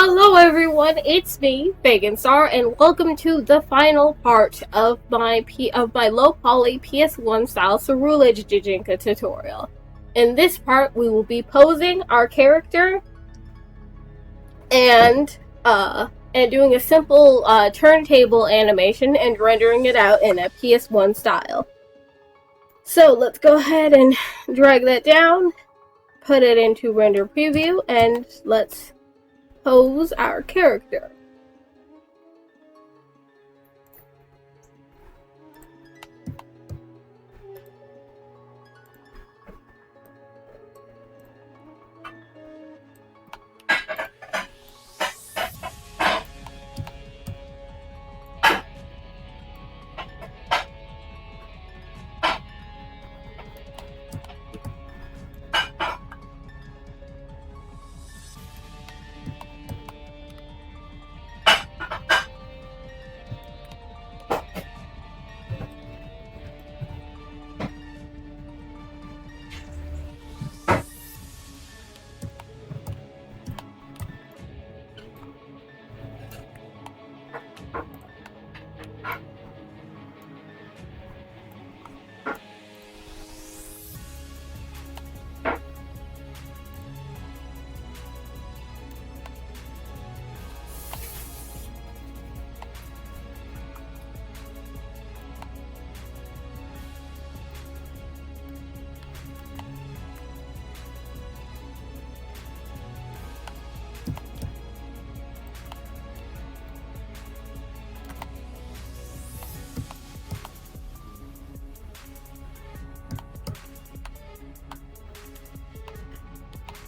Hello everyone, it's me, Star, and welcome to the final part of my low poly PS1 style Ceruledge Gijinka tutorial. In this part, we will be posing our character and doing a simple turntable animation and rendering it out in a PS1 style. So let's go ahead and drag that down, put it into render preview, and let's pose our character.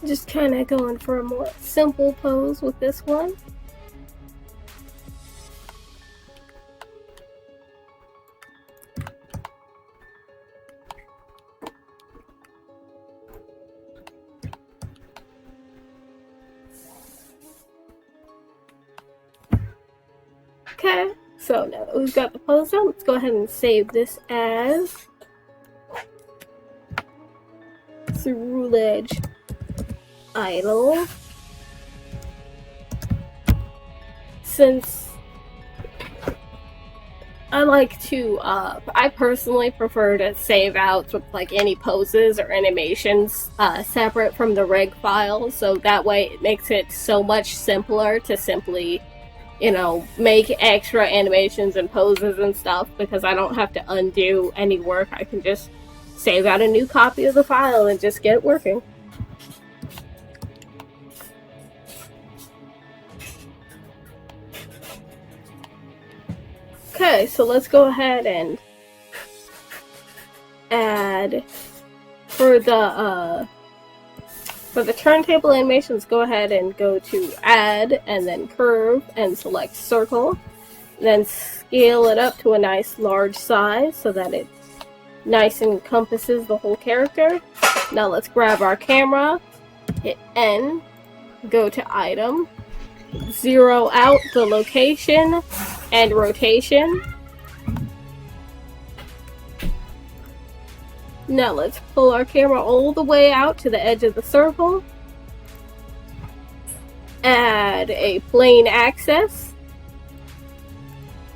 Just kind of going for a more simple pose with this one. Okay, so now that we've got the pose down, let's go ahead and save this as Ceruledge idle. Since I like to, I personally prefer to save out with like any poses or animations separate from the reg file, so that way it makes it so much simpler to simply, you know, make extra animations and poses and stuff, because I don't have to undo any work. I can just save out a new copy of the file and just get it working. Okay, so let's go ahead and add for the turntable animations. Go ahead and go to add and then curve and select circle, then scale it up to a nice large size so that it nice and encompasses the whole character. Now let's grab our camera, hit N, go to item, zero out the location and rotation. Now let's pull our camera all the way out to the edge of the circle. Add a plane axis.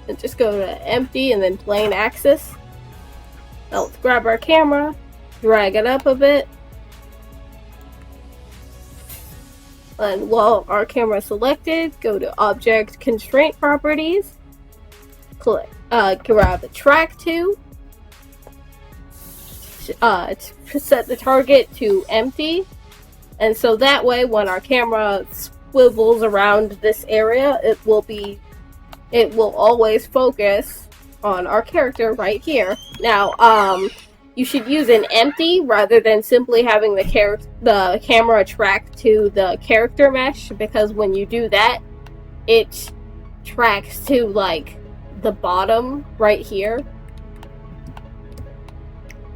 And just go to empty and then plane axis. Now let's grab our camera, drag it up a bit. And while our camera is selected, go to Object Constraint Properties, click, grab the Track to, set the target to empty, and so that way when our camera swivels around this area, it will always focus on our character right here. Now, you should use an empty rather than simply having the camera track to the character mesh, because when you do that, it tracks to like the bottom right here.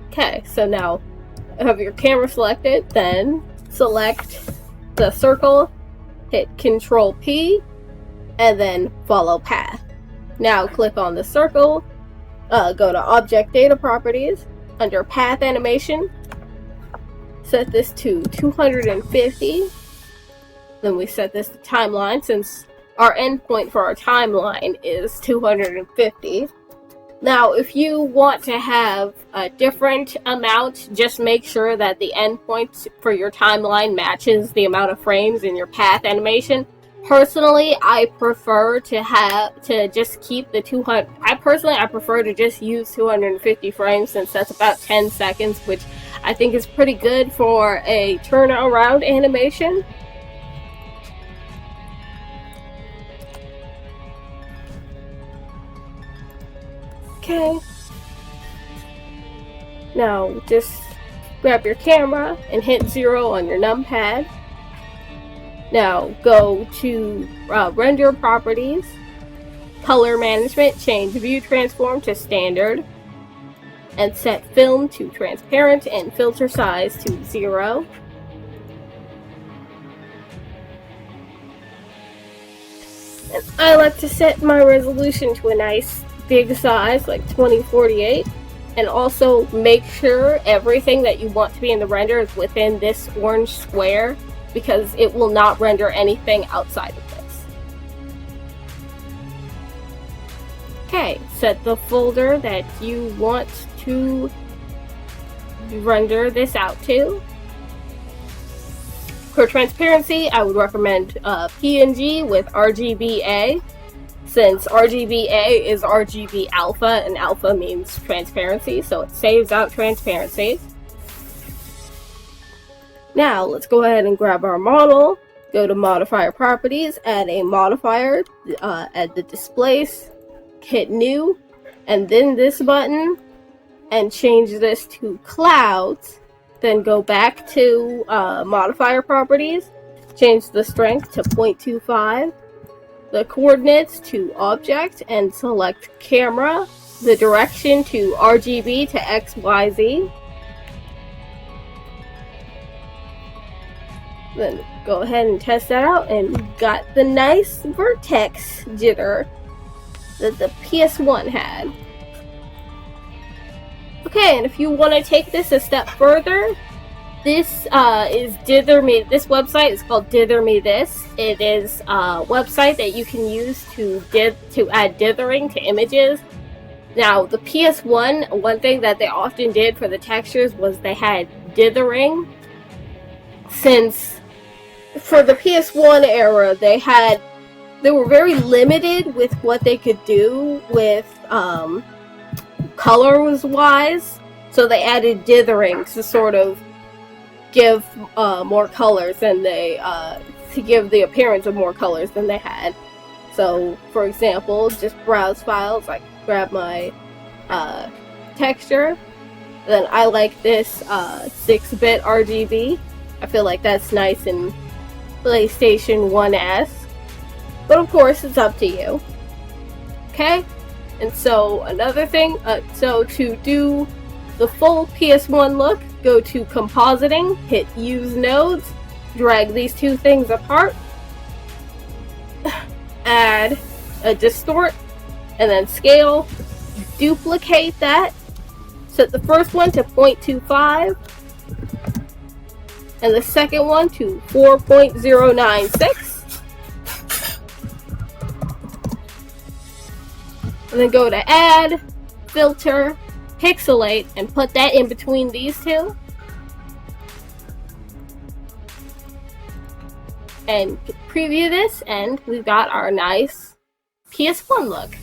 Okay, so now have your camera selected, then select the circle, hit Control P, and then follow path. Now click on the circle, go to Object Data Properties, under Path Animation, set this to 250, Then we set this to timeline, since our endpoint for our timeline is 250. Now, if you want to have a different amount, just make sure that the endpoint for your timeline matches the amount of frames in your path animation. Personally, I prefer to just keep the 200. I prefer to just use 250 frames, since that's about 10 seconds, which I think is pretty good for a turnaround animation. Okay. Now, just grab your camera and hit 0 on your numpad. Now, go to render properties, color management, change view transform to standard, and set film to transparent and filter size to 0. And I like to set my resolution to a nice big size, like 2048, and also make sure everything that you want to be in the render is within this orange square, because it will not render anything outside of this. Okay, set the folder that you want to render this out to. For transparency, I would recommend PNG with RGBA, since RGBA is RGB alpha, and alpha means transparency, so it saves out transparency. Now, let's go ahead and grab our model, go to modifier properties, add a modifier, add the displace, hit new, and then this button, and change this to clouds. Then go back to modifier properties, change the strength to 0.25, the coordinates to object, and select camera, the direction to RGB to XYZ. Then go ahead and test that out, and we got the nice vertex jitter that the PS1 had. Okay, and if you want to take this a step further, this is Dither Me. This website is called Dither Me This. It is a website that you can use to add dithering to images. Now, the PS1, one thing that they often did for the textures was they had dithering. Since for the PS1 era, they were very limited with what they could do with colors wise, so they added dithering to sort of give more colors than they to give the appearance of more colors than they had. So, for example, just browse files, like grab my texture, then I like this 6-bit RGB. I feel like that's nice in PlayStation 1S, but of course it's up to you. Okay, and so another thing, so to do the full PS1 look, go to compositing, hit use nodes, drag these two things apart, add a distort, and then scale, duplicate that, set the first one to 0.25, and the second one to 4.096. And then go to add, filter, pixelate, and put that in between these two. And preview this, and we've got our nice PS1 look.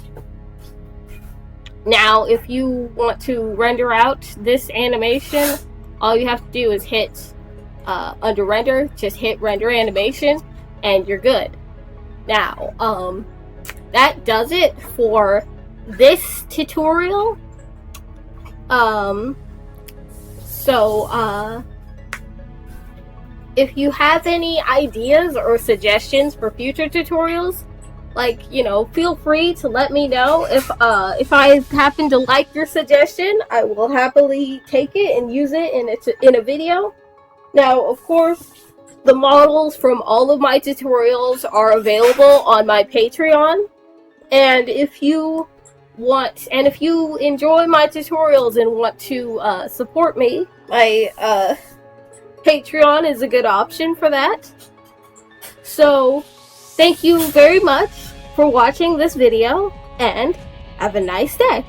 Now, if you want to render out this animation, all you have to do is hit under render, just hit render animation, and you're good. Now, that does it for this tutorial. If you have any ideas or suggestions for future tutorials, like, feel free to let me know. If I happen to like your suggestion, I will happily take it and use it in a video. Now, of course, the models from all of my tutorials are available on my Patreon, and if you enjoy my tutorials and want to support me, my Patreon is a good option for that. So, thank you very much for watching this video, and have a nice day.